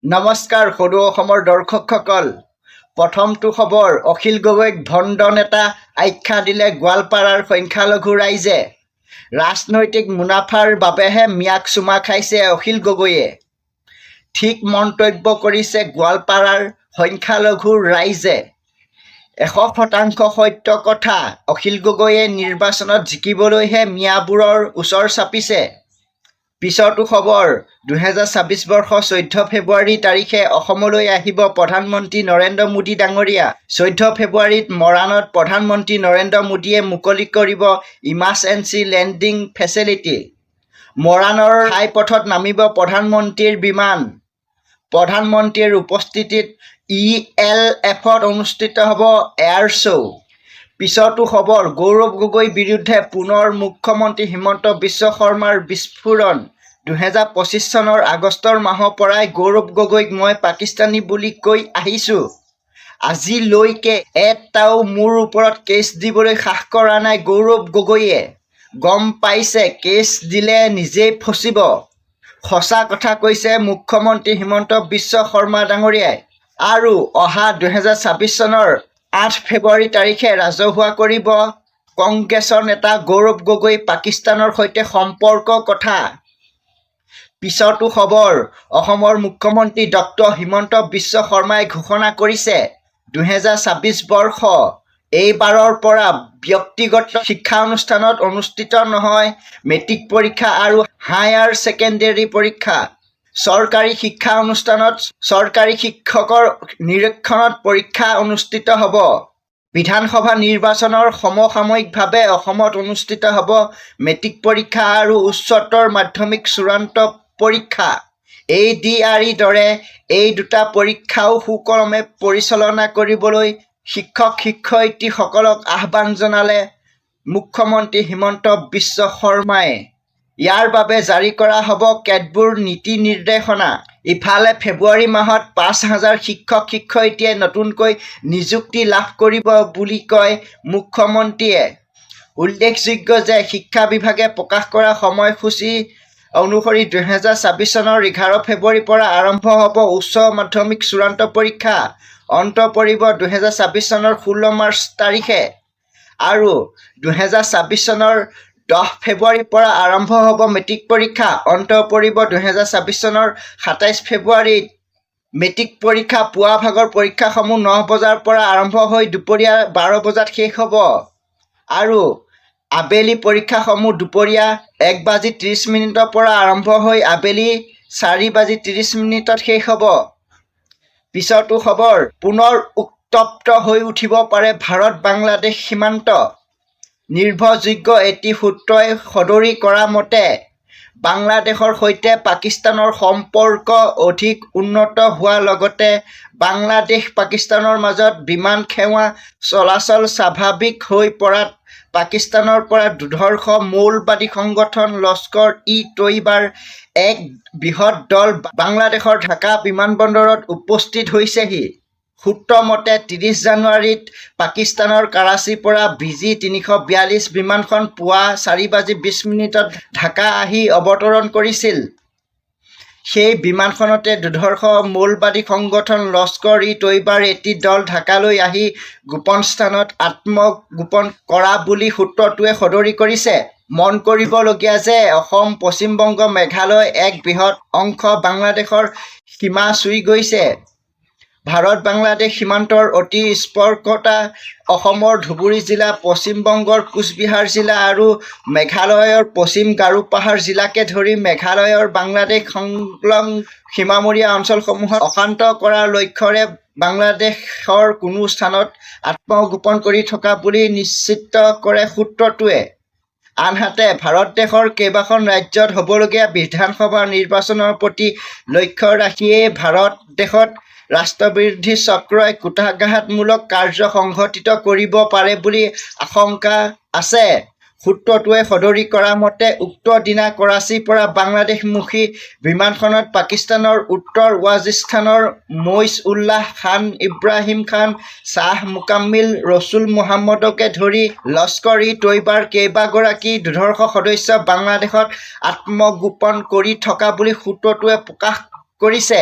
নমস্কাৰ সদৌ অসমৰ দৰ্শকসকল। প্ৰথমটো খবৰ, অখিল গগৈক ভণ্ড নেতা আখ্যা দিলে গোৱালপাৰাৰ সংখ্যালঘু ৰাইজে। ৰাজনৈতিক মুনাফাৰ বাবেহে মিয়াক চুমা খাইছে অখিল গগৈয়ে। ঠিক মন্তব্য কৰিছে গোৱালপাৰাৰ সংখ্যালঘু ৰাইজে। 100% সত্য কথা। অখিল গগৈয়ে নিৰ্বাচনত জিকিবলৈহে মিয়াবোৰৰ ওচৰ চাপিছে। পিছৰটো খবৰ, 2026 বৰ্ষ 14 ফেব্ৰুৱাৰী তাৰিখে অসমলৈ আহিব প্ৰধানমন্ত্ৰী নৰেন্দ্ৰ মোদী ডাঙৰীয়া। 14 ফেব্ৰুৱাৰীত মৰাণত প্ৰধানমন্ত্ৰী নৰেন্দ্ৰ মোদীয়ে মুকলি কৰিব ইমাৰ্জেঞ্চি লেণ্ডিং ফেচিলিটি। মৰাণৰ ঘাইপথত নামিব প্ৰধানমন্ত্ৰীৰ বিমান। প্ৰধানমন্ত্ৰীৰ উপস্থিতিত ELFত অনুষ্ঠিত হ'ব এয়াৰ শ্ব'। পিছৰটো খবৰ, গৌৰৱ গগৈৰ বিৰুদ্ধে পুনৰ মুখ্যমন্ত্ৰী হিমন্ত বিশ্ব শৰ্মাৰ বিস্ফোৰণ। 2025 চনৰ আগষ্টৰ মাহৰ পৰাই গৌৰৱ গগৈক মই পাকিস্তানী বুলি কৈ আহিছোঁ। আজিলৈকে এটাও মোৰ ওপৰত কেছ দিবলৈ সাহ কৰা নাই গৌৰৱ গগৈয়ে। গম পাইছে, কেছ দিলে নিজেই ফচিব। সঁচা কথা কৈছে মুখ্যমন্ত্ৰী হিমন্ত বিশ্ব শৰ্মা ডাঙৰীয়াই। আৰু অহা 2026 চনৰ 8 ফেব্ৰুৱাৰী তাৰিখে ৰাজহুৱা কৰিব কংগ্ৰেছৰ নেতা গৌৰৱ গগৈ পাকিস্তানৰ সৈতে সম্পৰ্কৰ কথা। পিছৰটো খবৰ, অসমৰ মুখ্যমন্ত্ৰী ডক্টৰ হিমন্ত বিশ্ব শৰ্মাই ঘোষণা কৰিছে 2026 বৰ্ষ এইবাৰৰ পৰা ব্যক্তিগত শিক্ষানুষ্ঠানত অনুষ্ঠিত নহয় মেট্ৰিক পৰীক্ষা আৰু হায়াৰ ছেকেণ্ডেৰী পৰীক্ষা। চৰকাৰী শিক্ষা অনুষ্ঠানত চৰকাৰী শিক্ষকৰ নিৰীক্ষণত পৰীক্ষা অনুষ্ঠিত হ'ব। বিধানসভা নিৰ্বাচনৰ সমসাময়িকভাৱে অসমত অনুষ্ঠিত হ'ব মেট্ৰিক পৰীক্ষা আৰু উচ্চতৰ মাধ্যমিক চূড়ান্ত পৰীক্ষা। ADRE দৰে এই দুটা পৰীক্ষাও সুকলমে পৰিচালনা কৰিবলৈ শিক্ষক-শিক্ষয়িত্ৰীসকলক আহ্বান জনালে মুখ্যমন্ত্ৰী হিমন্ত বিশ্ব শৰ্মাই। ইয়াৰ বাবে জাৰি কৰা হ'ব কেতবোৰ নীতি নিৰ্দেশনা। ইফালে ফেব্ৰুৱাৰী মাহত 5,000 শিক্ষক-শিক্ষয়িত্ৰীয়ে নতুনকৈ নিযুক্তি লাভ কৰিব বুলি কয় মুখ্যমন্ত্ৰীয়ে। উল্লেখযোগ্য যে শিক্ষা বিভাগে প্ৰকাশ কৰা সময়সূচী অনুসৰি 2026 চনৰ 11 ফেব্ৰুৱাৰীৰ পৰা আৰম্ভ হ'ব উচ্চ মাধ্যমিক চূড়ান্ত পৰীক্ষা। অন্ত পৰিব 2026 চনৰ 16 মাৰ্চ তাৰিখে আৰু 2026 চনৰ 10 ফেব্ৰুৱাৰীৰ পৰা আৰম্ভ হ'ব মেট্ৰিক পৰীক্ষা। অন্ত পৰিব 2026 চনৰ 27 ফেব্ৰুৱাৰীত। মেট্ৰিক পৰীক্ষা পুৱা ভাগৰ পৰীক্ষাসমূহ 9 বজাৰ পৰা আৰম্ভ হৈ দুপৰীয়া 12 বজাত শেষ হ'ব আৰু আবেলি পৰীক্ষাসমূহ দুপৰীয়া 1:30 পৰা আৰম্ভ হৈ আবেলি 4:30 শেষ হ'ব। পিছৰটো খবৰ, পুনৰ উত্তপ্ত হৈ উঠিব পাৰে ভাৰত-বাংলাদেশ সীমান্ত। নিৰ্ভৰযোগ্য এটি সূত্ৰই সদৰি কৰা মতে বাংলাদেশৰ সৈতে পাকিস্তানৰ সম্পৰ্ক অধিক উন্নত হোৱাৰ লগতে বাংলাদেশ পাকিস্তানৰ মাজত বিমান সেৱা চলাচল স্বাভাৱিক হৈ পৰাত পাকিস্তানৰ পৰা দুৰ্ধৰ্ষ মৌলবাদী সংগঠন লস্কৰ-ই-তৈবাৰ এক বৃহৎ দল বাংলাদেশৰ ঢাকা বিমানবন্দৰত উপস্থিত হৈছেহি। সূত্ৰ মতে 30 জানুৱাৰীত পাকিস্তানৰ কৰাচীৰ পৰা BG-342 বিমানখন পুৱা 4:20 ঢাকা আহি অৱতৰণ কৰিছিল। সেই বিমানখনতে দুৰ্ধৰ্ষ মৌলবাদী সংগঠন লস্কৰ-ই-তৈবাৰ এটি দল ঢাকালৈ আহি গোপন স্থানত আত্মগোপন কৰা বুলি সূত্ৰটোৱে সদৰি কৰিছে। মন কৰিবলগীয়া যে অসম, পশ্চিম বংগ, মেঘালয় এক বৃহৎ অংশ বাংলাদেশৰ সীমা চুই গৈছে। ভাৰত-বাংলাদেশ সীমান্তৰ অতি স্পৰ্শতা অসমৰ ধুবুৰী জিলা, পশ্চিম বংগৰ কোচবিহাৰ জিলা আৰু মেঘালয়ৰ পশ্চিম গাৰো পাহাৰ জিলাকে ধৰি মেঘালয়ৰ বাংলাদেশ সংলগ্ন সীমামূৰীয়া অঞ্চলসমূহত অশান্ত কৰাৰ লক্ষ্যৰে বাংলাদেশৰ কোনো স্থানত আত্মগোপন কৰি থকা বুলি নিশ্চিত কৰে সূত্ৰটোৱে। আনহাতে ভাৰতদেশৰ কেইবাখন ৰাজ্যত হ'বলগীয়া বিধানসভা নিৰ্বাচনৰ প্ৰতি লক্ষ্য ৰাখিয়েই ভাৰতদেশত ৰাষ্ট্ৰবিৰোধী চক্ৰই কুটাঘাতমূলক কাৰ্য সংঘটিত কৰিব পাৰে বুলি আশংকা আছে। সূত্ৰটোৱে সদৰি কৰা মতে উক্ত দিনা কৰাচীৰ পৰা বাংলাদেশমুখী বিমানখনত পাকিস্তানৰ উত্তৰ ৱাজিস্তানৰ মইছ উল্লাহ খান, ইব্ৰাহিম খান, শ্বাহ মুকাম্মিল, ৰছুল মুহাম্মদকে ধৰি লস্কৰ-ই-তৈবাৰ কেইবাগৰাকী দুৰ্ধৰ্ষ সদস্য বাংলাদেশত আত্মগোপন কৰি থকা বুলি সূত্ৰটোৱে প্ৰকাশ কৰিছে।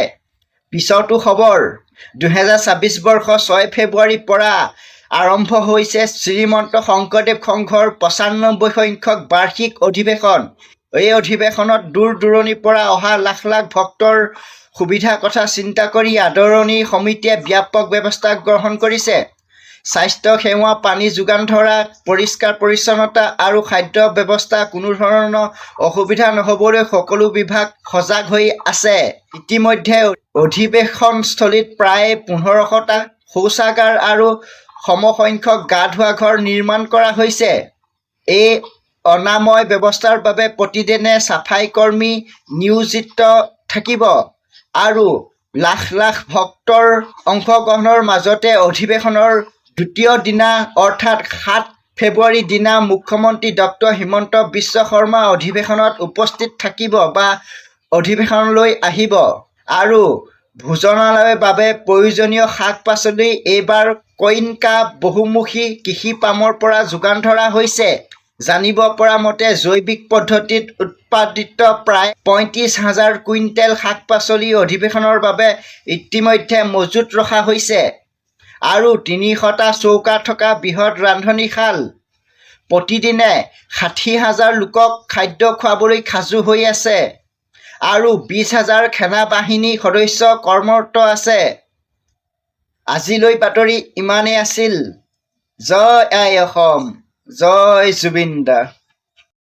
পিছতো খবৰ 2026 বৰ্ষ 6 ফেব্ৰুৱাৰীৰ পৰা আৰম্ভ হৈছে শ্ৰীমন্ত শংকৰদেৱ সংঘৰ 95 সংখ্যক বাৰ্ষিক অধিৱেশন। এই অধিৱেশনত দূৰ দূৰণিৰ পৰা অহা লাখ লাখ ভক্তৰ সুবিধাৰ কথা চিন্তা কৰি আদৰণি সমিতিয়ে ব্যাপক ব্যৱস্থা গ্ৰহণ কৰিছে। স্বাস্থ্য সেৱা, পানী যোগান ধৰা, পৰিষ্কাৰ পৰিচ্ছন্নতা আৰু খাদ্য ব্যৱস্থা কোনো ধৰণৰ অসুবিধা নহ'বলৈ সকলো বিভাগ সজাগ হৈ আছে। ইতিমধ্যে অধিৱেশনস্থলীত প্ৰায় 1500টা শৌচাগাৰ আৰু সমসংখ্যক গা ধোৱা ঘৰ নিৰ্মাণ কৰা হৈছে। এই অনাময় ব্যৱস্থাৰ বাবে প্ৰতিদিনে চাফাই কৰ্মী নিয়োজিত থাকিব আৰু লাখ লাখ ভক্তৰ অংশগ্ৰহণৰ মাজতে অধিৱেশনৰ দ্বিতীয় দিনা অৰ্থাৎ 7 ফেব্ৰুৱাৰীৰ দিনা মুখ্যমন্ত্ৰী ডক্টৰ হিমন্ত বিশ্ব শৰ্মা অধিৱেশনত উপস্থিত থাকিব বা অধিৱেশনলৈ আহিব আৰু ভোজনালয়ৰ বাবে প্ৰয়োজনীয় শাক-পাচলি এইবাৰ কইনকা বহুমুখী কৃষি পামৰ পৰা যোগান ধৰা হৈছে। জানিব পৰা মতে জৈৱিক পদ্ধতিত উৎপাদিত প্ৰায় 35,000 কুইণ্টেল শাক-পাচলি অধিৱেশনৰ বাবে ইতিমধ্যে মজুত ৰখা হৈছে আৰু 300টা চৌকা থকা বৃহৎ ৰান্ধনীশাল প্ৰতিদিনে 60,000 লোকক খাদ্য খুৱাবলৈ সাজু হৈ আছে আৰু 20,000 সেনা বাহিনী সদস্য কৰ্মৰত আছে। আজিলৈ বাতৰি ইমানেই আছিল। জয় আই অসম, জয় জুবিন দা।